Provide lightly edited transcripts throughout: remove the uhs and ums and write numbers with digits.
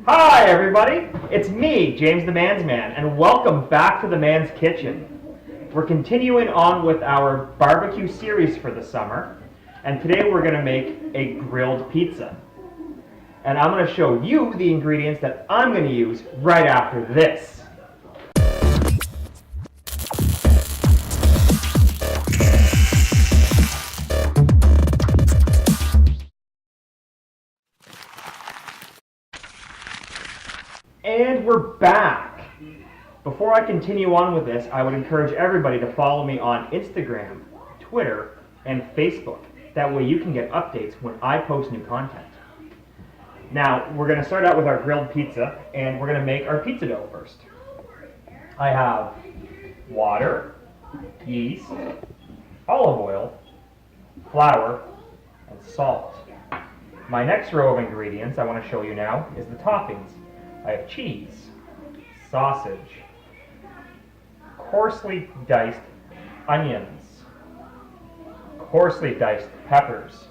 Hi everybody, it's me, James the Man's Man, and welcome back to the Man's Kitchen. We're continuing on with our barbecue series for the summer, and today we're going to make a grilled pizza. And I'm going to show you the ingredients that I'm going to use right after this. And we're back! Before I continue on with this, I would encourage everybody to follow me on Instagram, Twitter, and Facebook. That way you can get updates when I post new content. Now, we're going to start out with our grilled pizza, and we're going to make our pizza dough first. I have water, yeast, olive oil, flour, and salt. My next row of ingredients I want to show you now is the toppings. I have cheese, sausage, coarsely diced onions, coarsely diced peppers,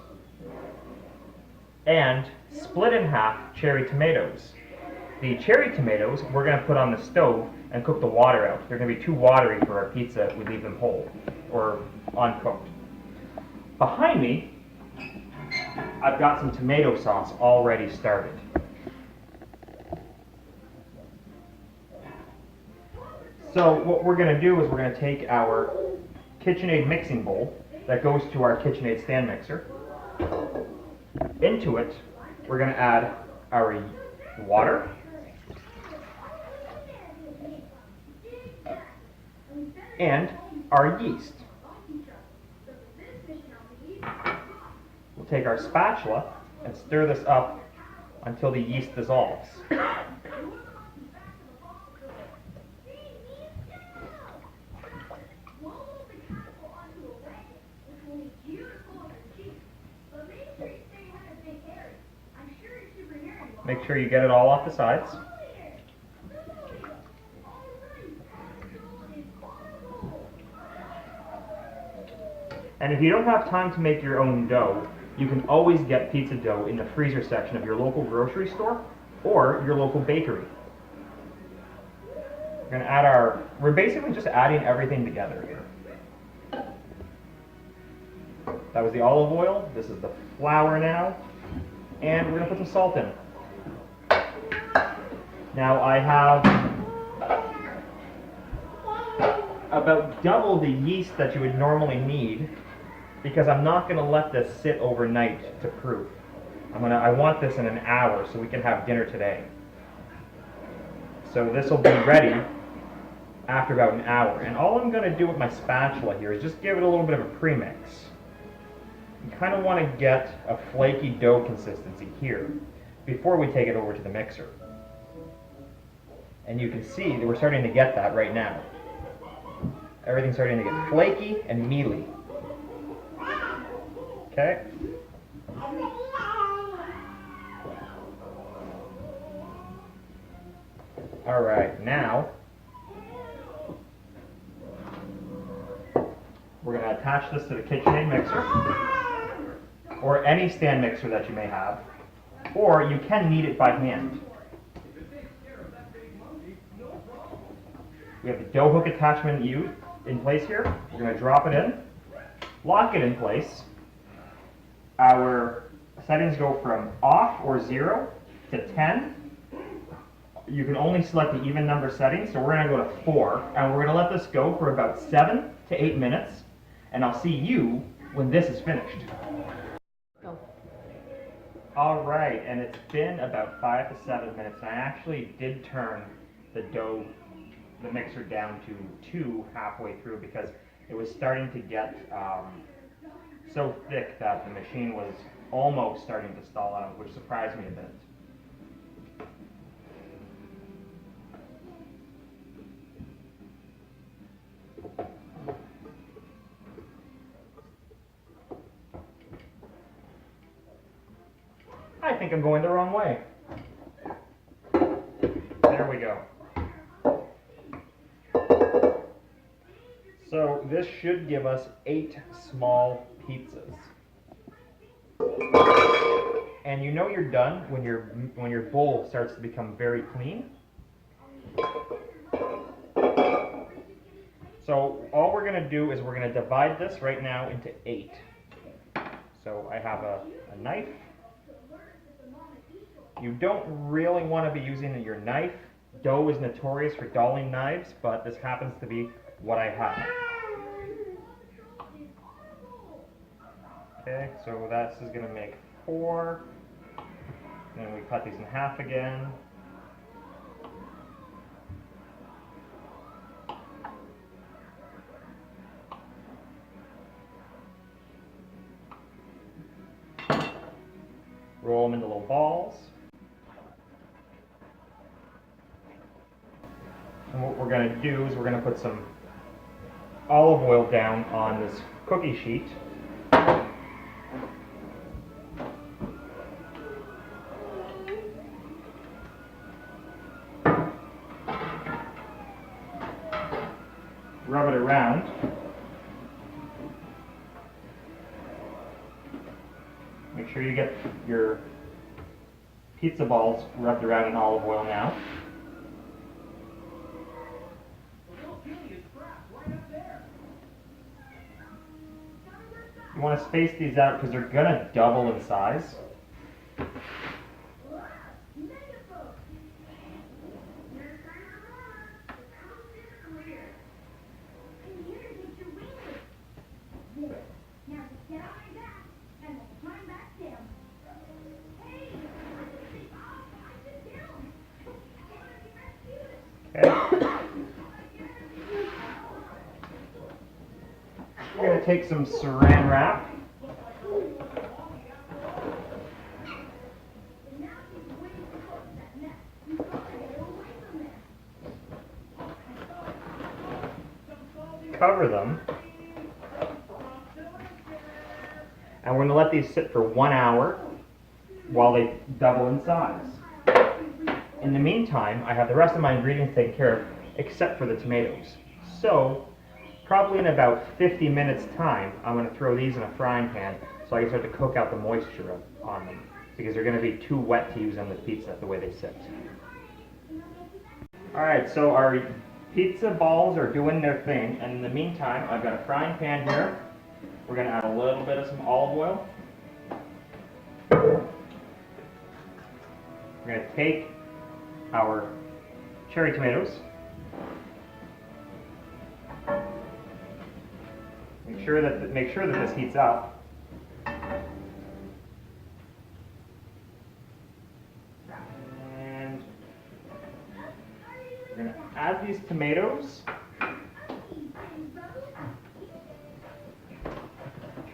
and split in half cherry tomatoes. The cherry tomatoes we're going to put on the stove and cook the water out. They're going to be too watery for our pizza if we leave them whole or uncooked. Behind me, I've got some tomato sauce already started. So what we're going to do is we're going to take our KitchenAid mixing bowl that goes to our KitchenAid stand mixer. Into it, we're going to add our water, and our yeast. We'll take our spatula and stir this up until the yeast dissolves. Make sure you get it all off the sides. And if you don't have time to make your own dough, you can always get pizza dough in the freezer section of your local grocery store or your local bakery. We're basically just adding everything together here. That was the olive oil. This is the flour now. And we're going to put some salt in. Now I have about double the yeast that you would normally need because I'm not going to let this sit overnight to proof. I want this in an hour so we can have dinner today. So this will be ready after about an hour. And all I'm going to do with my spatula here is just give it a little bit of a premix. You kind of want to get a flaky dough consistency here before we take it over to the mixer. And you can see that we're starting to get that right now. Everything's starting to get flaky and mealy. Okay? Alright, now we're going to attach this to the KitchenAid mixer, or any stand mixer that you may have, or you can knead it by hand. We have the dough hook attachment in place here. We're going to drop it in, lock it in place. Our settings go from off or 0 to 10. You can only select the even number setting, so we're going to go to 4, and we're going to let this go for about 7 to 8 minutes, and I'll see you when this is finished. Go. All right, and it's been about 5 to 7 minutes, and I actually did turn the mixer down to 2 halfway through because it was starting to get so thick that the machine was almost starting to stall out, which surprised me a bit. I think I'm going the wrong way. There we go. So this should give us 8 small pizzas. And you know you're done when your bowl starts to become very clean. So all we're going to do is we're going to divide this right now into 8. So I have a knife. You don't really want to be using your knife. Dough is notorious for dulling knives, but this happens to be what I have. Okay, so this is going to make 4. Then we cut these in half again. Roll them into little balls. And what we're going to do is we're going to put some olive oil down on this cookie sheet. Rub it around. Make sure you get your pizza balls rubbed around in olive oil now. You want to space these out because they're going to double in size. Okay. We're going to take some saran wrap. Cover them. And we're going to let these sit for 1 hour while they double in size. In the meantime, I have the rest of my ingredients taken care of, except for the tomatoes. So, probably in about 50 minutes time, I'm going to throw these in a frying pan so I can start to cook out the moisture on them, because they're going to be too wet to use on the pizza the way they sit. Alright, so our pizza balls are doing their thing, and in the meantime, I've got a frying pan here. We're going to add a little bit of some olive oil. We're going to take our cherry tomatoes. Make sure that this heats up. And we're going to add these tomatoes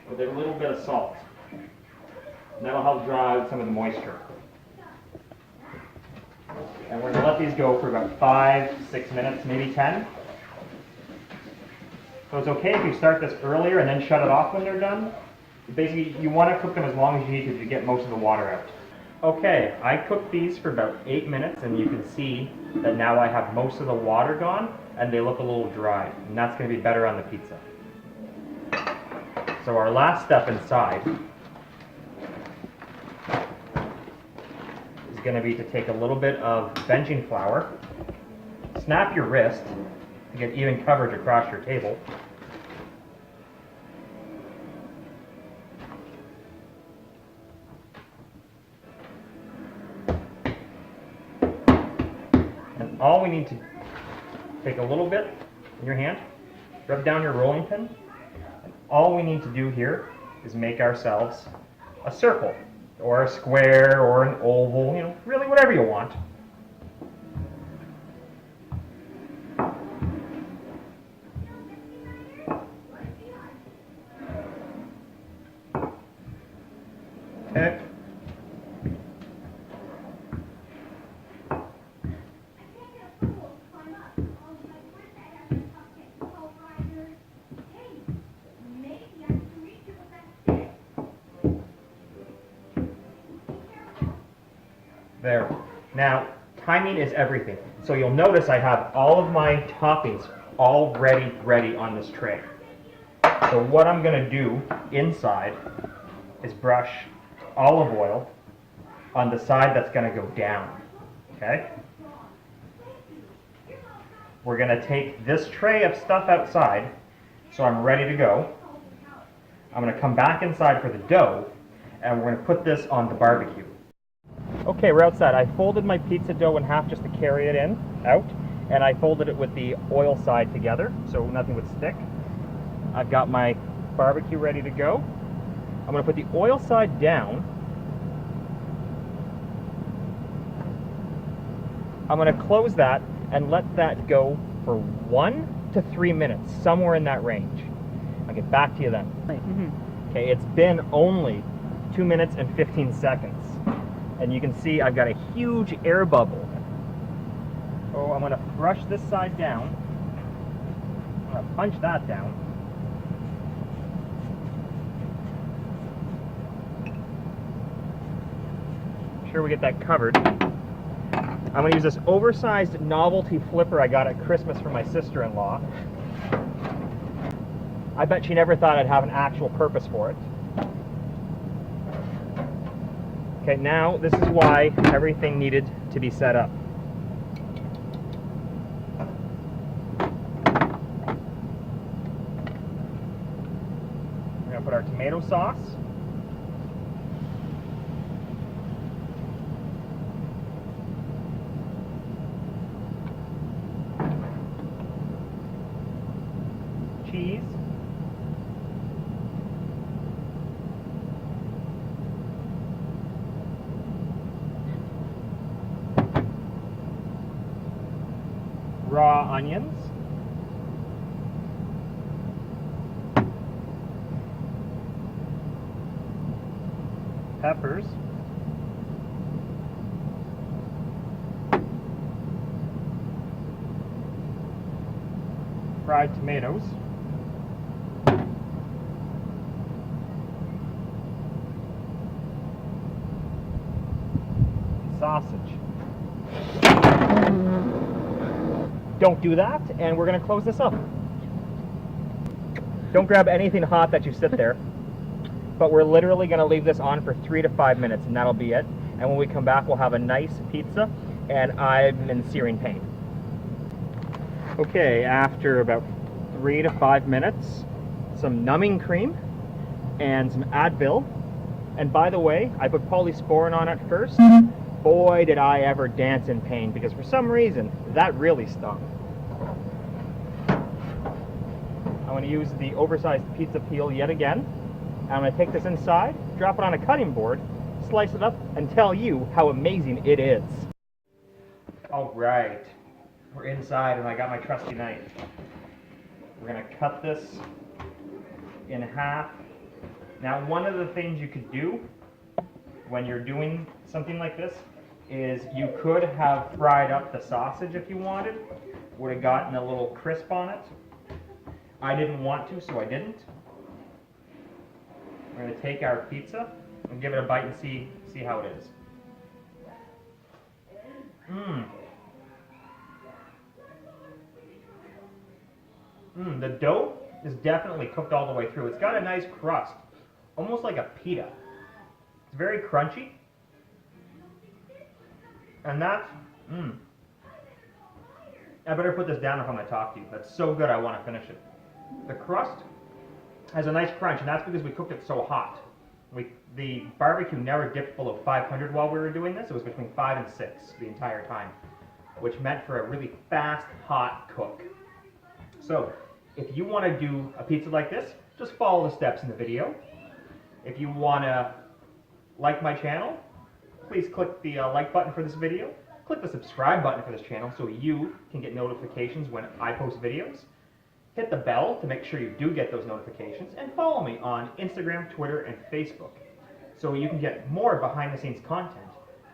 with a little bit of salt. And that'll help dry out some of the moisture. And we're going to let these go for about 5-6 minutes, maybe 10. So it's okay if you start this earlier and then shut it off when they're done. Basically, you want to cook them as long as you need to get most of the water out. Okay, I cooked these for about 8 minutes, and you can see that now I have most of the water gone, and they look a little dry, and that's going to be better on the pizza. So our last step inside is going to be to take a little bit of benching flour, snap your wrist to get even coverage across your table. And all we need to take a little bit in your hand, rub down your rolling pin, and all we need to do here is make ourselves a circle, or a square, or an oval, you know, really whatever you want. Okay. There. Now, timing is everything. So you'll notice I have all of my toppings already ready on this tray. So what I'm going to do inside is brush olive oil on the side that's going to go down. Okay? We're going to take this tray of stuff outside, so I'm ready to go. I'm going to come back inside for the dough, and we're going to put this on the barbecue. Okay, we're outside. I folded my pizza dough in half just to carry it out, and I folded it with the oil side together, so nothing would stick. I've got my barbecue ready to go. I'm going to put the oil side down. I'm going to close that and let that go for 1 to 3 minutes, somewhere in that range. I'll get back to you then. Okay, it's been only 2 minutes and 15 seconds. And you can see I've got a huge air bubble. So I'm going to brush this side down. I'm going to punch that down. Make sure we get that covered. I'm going to use this oversized novelty flipper I got at Christmas from my sister-in-law. I bet she never thought I'd have an actual purpose for it. Okay, now this is why everything needed to be set up. We're going to put our tomato sauce. Cheese. Raw onions. Peppers. Fried tomatoes. Sausage. Don't do that, and we're going to close this up. Don't grab anything hot that you sit there, but we're literally going to leave this on for 3 to 5 minutes, and that'll be it. And when we come back, we'll have a nice pizza, and I'm in searing pain. Okay, after about 3 to 5 minutes, some numbing cream and some Advil. And by the way, I put polysporin on it first. Boy, did I ever dance in pain, because for some reason, that really stung. I'm going to use the oversized pizza peel yet again. And I'm going to take this inside, drop it on a cutting board, slice it up, and tell you how amazing it is. All right, we're inside, and I got my trusty knife. We're going to cut this in half. Now, one of the things you could do when you're doing something like this is you could have fried up the sausage if you wanted. Would have gotten a little crisp on it. I didn't want to, so I didn't. We're going to take our pizza and give it a bite and see how it is. The dough is definitely cooked all the way through. It's got a nice crust, almost like a pita. It's very crunchy. And that, I better put this down if I'm going to talk to you. That's so good, I want to finish it. The crust has a nice crunch, and that's because we cooked it so hot. The barbecue never dipped below 500 while we were doing this. It was between 5 and 6 the entire time, which meant for a really fast, hot cook. So, if you want to do a pizza like this, just follow the steps in the video. If you want to like my channel, please click the like button for this video. Click the subscribe button for this channel so you can get notifications when I post videos. Hit the bell to make sure you do get those notifications, and follow me on Instagram, Twitter, and Facebook so you can get more behind-the-scenes content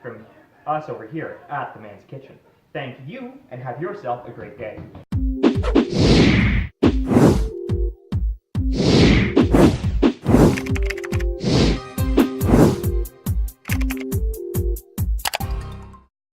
from us over here at The Man's Kitchen. Thank you, and have yourself a great day.